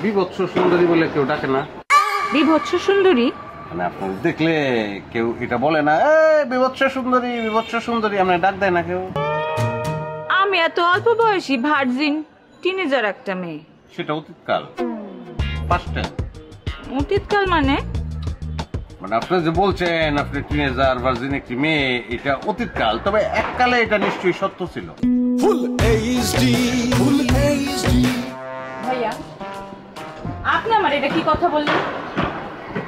বিভৎস সুন্দরী বলে কেউ ডাকে না? বিভৎস সুন্দরী মানে আপনার দেখলে কেউ এটা বলে না, বিভৎস সুন্দরী, বিভৎস সুন্দরী, আপনার ডাক দেয় না কেউ? আমি এত অল্প বয়সী ভার্জিন টিনেজার একটা মেয়ে। সেটা অতীতকাল, ফার্স্ট টাইম। অতীতকাল মানে? মানে আপনি যে বলছেন আপনি টিনেজার ভার্জিন একটি মেয়ে, এটা অতীতকাল, তবে এককালে এটা নিশ্চয়ই সত্য ছিল। ভাইয়া আপনি আমার এটা কি কথা বললেন?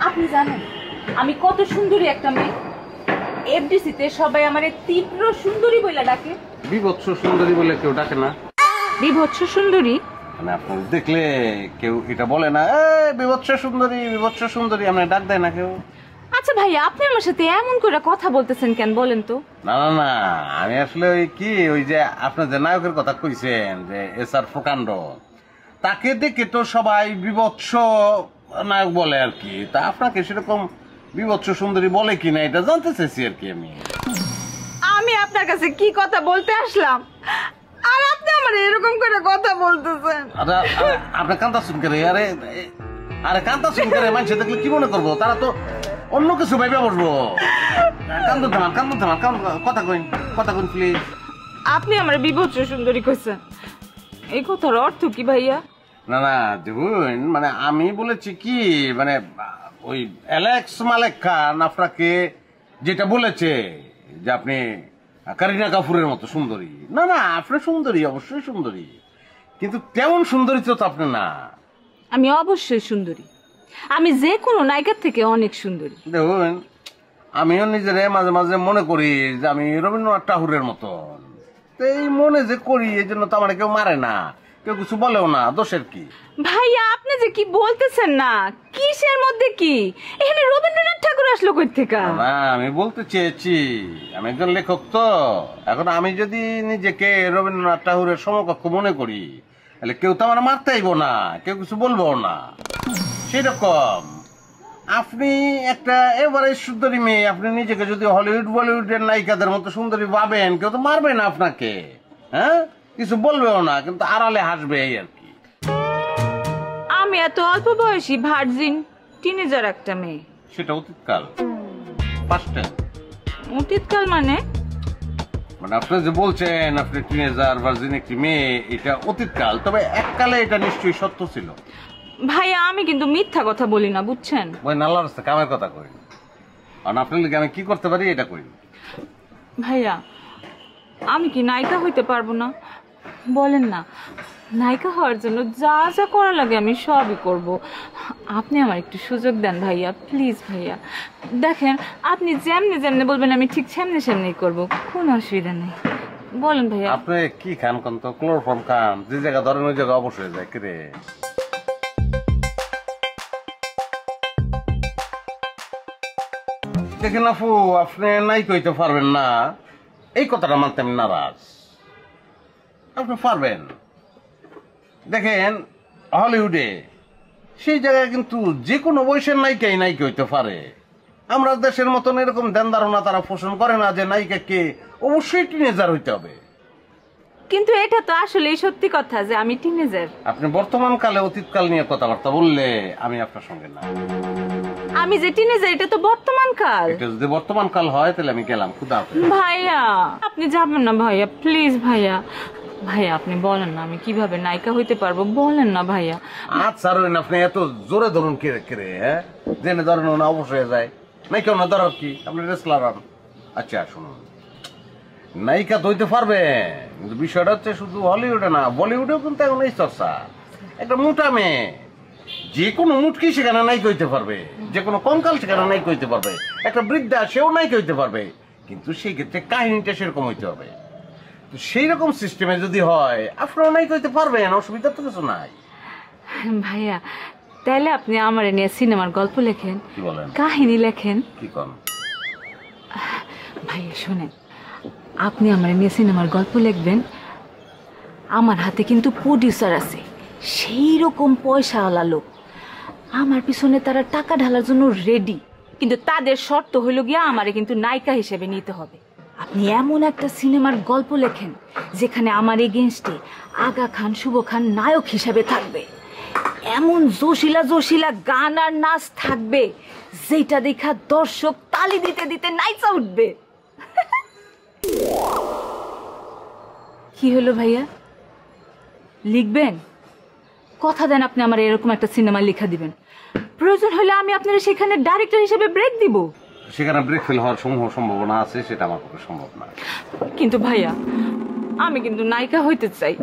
আপনি জানেন আমি কত সুন্দরী একটা মেয়ে? এফডিসিতে সবাই আমার তীব্র সুন্দরী বলে ডাকে। বিভৎস সুন্দরী বলে কেউ ডাকে না? বিভৎস সুন্দরী মানে আপনার দেখলে কেউ এটা বলে না, বিভৎস সুন্দরী, বিভৎস সুন্দরী, আপনার ডাক দেয় না কেউ? আচ্ছা ভাইয়া আপনি আমার সাথে এমন করে কথা বলতেছেন কেন বলেন তো? না না না, আমি আসলে ওই যে আপনার যে নায়কের কথা কইছেন যে এস.আর. প্রকাণ্ড, তাকে দেখে তো সবাই বিভৎস নায়ক বলে আর কি। তা আপনাকে সেরকম বিভৎস সুন্দরী বলে কিনা এটা জানতে চাইছি আর কি। আমি আপনার কাছে কি কথা বলতে আসলাম আর আপনি আমার এরকম করে কথা বলতেছেন? আপনি কান্তা শুন করে, আরে কান্তা শুন করে মানুষ দেখলে কি মনে করবো? তারা তো অন্য কিছু ভাইবে বসবো। কথা কইন প্লিজ। আপনি আমার বিভৎস সুন্দরী কইছেন, এই কথার অর্থ কি ভাইয়া? না না দেখুন, মানে আমি বলেছি কি, মানে ওই অ্যালেক্স মালেক খান আপনাকে যেটা বলেছে যে আপনি কারিনা কাপুরের মতো সুন্দরী। না না, আপনি সুন্দরী, অবশ্যই সুন্দরী, কিন্তু তেমন সুন্দরী তো আপনি না। আমি অবশ্যই সুন্দরী, আমি যে কোনো নায়িকার থেকে অনেক সুন্দরী। দেখুন, আমিও নিজেরে মাঝে মাঝে মনে করি যে আমি রবীন্দ্রনাথ ঠাকুরের মতন। এই মনে যে করি, এই জন্য তো আমার কেউ মারে না, কেউ কিছু বলেও না, দোষের কি? ভাইয়া আপনি যে কি বলতেছেন না, কিসের মধ্যে কি? এখানে রবীন্দ্রনাথ ঠাকুর আসলো কই থেকে? না, আমি বলতে চেয়েছি আমি একজন লেখক, তো এখন আমি যদি নিজেকে রবীন্দ্রনাথ ঠাকুরের সমকক্ষ মনে করি, তাহলে কেউ তো আমার মারতে আইব না, কেউ কিছু বলবো না। সেরকম আপনি একটা এবারে সুন্দরী মেয়ে, আপনি নিজেকে যদি হলিউড বলিউডের নায়িকাদের মতো সুন্দরী ভাবেন, কেউ তো মারবে না আপনাকে, হ্যাঁ, কিছু বলবেও না, কিন্তু আড়ালে হাসবে, এই আর কি। আমি এত অল্প বয়সী ভার্জিন টিনেজার একটা মেয়ে। সেটা অতীতকাল, ফার্স্ট টাইম। অতীতকাল মানে? মানে আপনি যে বলছেন আপনি টিনেজার ভার্জিন একটি মেয়ে, এটা অতীতকাল, তবে এককালে এটা নিশ্চয়ই সত্য ছিল। ভাইয়া আমি কিন্তু মিথ্যা কথা বলি না, বুঝছেন? ওই নাল্লার রাস্তা কামের কথা কই, আর আপনার লিগে আমি কি করতে পারি এটা কই। ভাইয়া আমি কি নায়িকা হইতে পারবো না? বলেন না, নায়িকা হওয়ার জন্য যা যা করা লাগে আমি সবই করব। আপনি আমার একটু সুযোগ দেন ভাইয়া, প্লিজ ভাইয়া। দেখেন আপনি যেমনি যেমনি বলবেন আমি ঠিক সেমনি সেমনি করব, কোনো অসুবিধা নেই। বলেন ভাইয়া। আপনি কি খান কোন? তো ক্লোরোফর্ম খান, যে জায়গা ধরেন ওই জায়গা অবশ্যই যায় রে। দেখেন আপু, আপনি নাই কইতে পারবেন না, এই কথাটা মানতে আমি নারাজ। আপনি পারবেন। দেখেন হলিউডে সেই জায়গায় কিন্তু যে কোনো বয়সের নায়িকাই নায়িকা হইতে পারে। আমরা দেশের মতন এরকম ধ্যান ধারণা তারা পোষণ করে না যে নায়িকাকে অবশ্যই টিনেজার হইতে হবে। কিন্তু এটা তো আসলে সত্যি কথা যে আমি টিনেজার। আপনি বর্তমান কালে অতীতকাল নিয়ে কথাবার্তা বললে আমি আপনার সঙ্গে না। আমি যে টিনেজার এটা তো বর্তমান কাল। এটা যদি বর্তমান কাল হয় তাহলে আমি গেলাম, খুদা হাফেজ। ভাইয়া আপনি যাবেন না ভাইয়া, প্লিজ ভাইয়া। ভাইয়া আপনি বলেন না আমি কিভাবে নায়িকা হইতে পারবো, বলেন না ভাইয়া। আচ্ছা রইন, আপনি এত জোরে ধরুন কে হ্যাঁ, জেনে ধরেন না অবশ্যই যায় নাই, কেউ না ধরার কি, আপনি রেসলার। আচ্ছা শুনুন, নায়িকা তো হইতে পারবে, কিন্তু বিষয়টা হচ্ছে শুধু হলিউডে না, বলিউডেও কিন্তু এখন এই চর্চা। একটা মোটা মেয়ে যে কোনো মুটকি সেখানে নায়িকা হইতে পারবে, যে কোনো কঙ্কাল সেখানে নায়িকা হইতে পারবে, একটা বৃদ্ধা সেও নায়িকা হইতে পারবে, কিন্তু সেই ক্ষেত্রে কাহিনীটা সেরকম হইতে হবে। তো সেই রকম সিস্টেমে যদি হয় আপনারা নায়িকা হইতে পারবেন, অসুবিধা তো কিছু নাই। ভাইয়া তাহলে আপনি আমার নিয়ে সিনেমার গল্প লেখেন, কি বলেন? কাহিনী লেখেন। কি করেন ভাইয়া শোনেন, আপনি আমার নিয়ে সিনেমার গল্প লিখবেন, আমার হাতে কিন্তু প্রডিউসার আছে, সেই রকম পয়সাওয়ালা লোক, আমার পিছনে তারা টাকা ঢালার জন্য রেডি, কিন্তু তাদের শর্ত হইল গিয়া আমারে কিন্তু নায়িকা হিসেবে নিতে হবে। আপনি এমন একটা সিনেমার গল্প লেখেন যেখানে আমার এগেনস্টে আগা খান, শুভ খান নায়ক হিসেবে থাকবে, এমন জোশিলা জোশিলা গান আর নাচ থাকবে যেটা দেখা দর্শক তালি দিতে দিতে নাইচা উঠবে। কি হলো ভাইয়া, লিখবেন? কথা দেন আপনি আমার এরকম একটা সিনেমা লেখা দিবেন, প্রয়োজন হলে আমি আপনার সেখানে ডাইরেক্টর হিসেবে ব্রেক দিব। সেখানে ব্রেক ফেল হওয়ার সম্ভাবনা আছে, সেটা আমার পক্ষে সম্ভব না। কিন্তু ভাইয়া আমি কিন্তু নায়িকা হইতে চাই,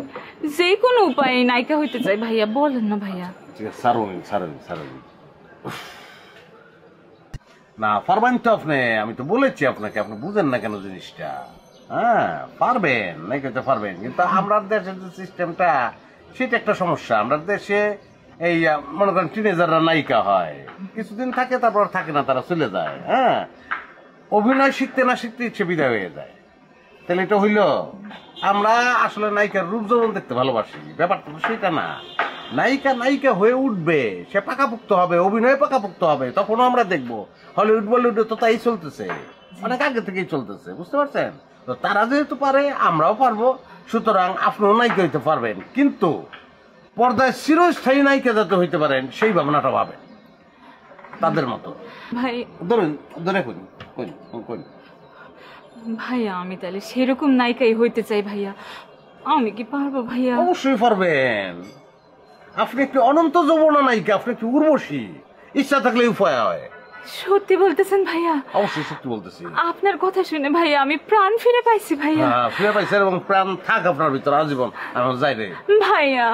যে কোনো উপায়ে নায়িকা হইতে চাই ভাইয়া, বলেন না ভাইয়া। ঠিক আছে, সারুন। না পারবেন তো আপনি, আমি তো বলেছি আপনাকে, আপনি বুঝেন না কেন জিনিসটা। হ্যাঁ পারবেন, নায়িকা তো পারবেন, কিন্তু আমরা দেশের যে সিস্টেমটা সেটা একটা সমস্যা। আমরা দেশে এই মনে করেন টিনেজাররা নায়িকা হয়, কিছুদিন থাকে তারপর থাকে না, তারা চলে যায়। হ্যাঁ, অভিনয় শিখতে না শিখতে ইচ্ছে বিদায় হয়ে যায়। তাহলে এটা হইল, আমরা আসলে নায়িকার রূপ যৌবন দেখতে ভালোবাসি, ব্যাপারটা তো সেটা না। নায়িকা হয়ে উঠবে, সে পাকাপুক্ত হবে, অভিনয়ে পাকাপুক্ত হবে, তখনও আমরা দেখবো। হলিউড বলিউডে তো তাই চলতেছে, অনেক আগে থেকেই চলতেছে, বুঝতে পারছেন? তো তারা যেহেতু পারে, আমরাও পারবো, সুতরাং আপনিও নায়িকা হইতে পারবেন, কিন্তু পর্দায় চিরস্থায়ী নায়িকা যাতে হইতে পারেন সেই ভাবনাটা ভাবেন তাদের মতো। ভাই ধরে কই ভাইয়া আমি তাহলে সেরকম নায়িকাই হইতে চাই ভাইয়া, আমি কি পারবো ভাইয়া? অবশ্যই পারবেন। আপনি একটু অনন্ত যৌবনা নায়িকা, আপনি একটু উর্বশী, ইচ্ছা থাকলে উপায় হয়। সত্যি বলতেছেন ভাইয়া? অবশ্যই সত্যি বলতেছি। আপনার কথা শুনে ভাইয়া আমি প্রাণ ফিরে পাইছি ভাইয়া। হ্যাঁ ফিরে পাইছেন, এবং প্রাণ থাক আপনার ভিতরে আজীবন। আমি যাই রে ভাইয়া।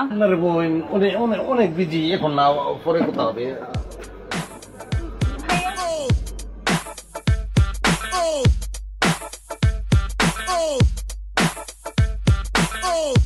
অনেক বিজি এখন, না পরে কথা হবে। Oh!